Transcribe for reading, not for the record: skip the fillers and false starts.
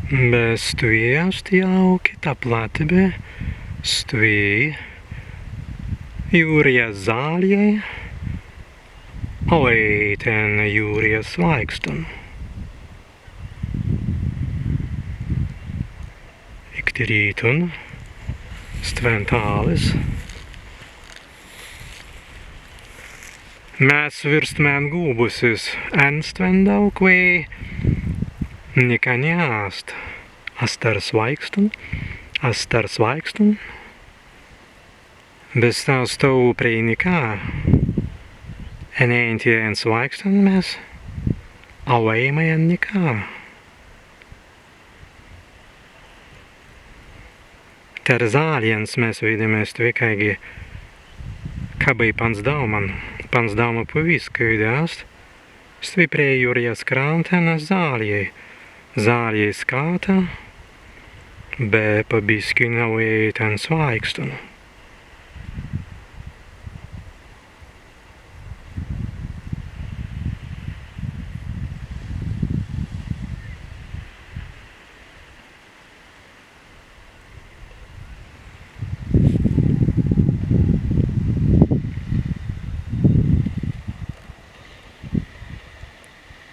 Bestujast jauki tā platebe, stui, jūrija zāļie, oeiten jūrija svaigstun. Iktirītun, stventālis. Mēs virstmēn gūbusis enstvendauk vai nikaņāst. Astar svaigstun, bez tās tavu prīnikā. Enēntien svaigstun mēs, avaimajan nikā. Ter zāļiens mēs vidamies tvikaigi, kabai pans dauma paviskaidāst, stiprēji jūrijas krāntena zāļie skāta, bet pabiski nav ēten svaigstunu.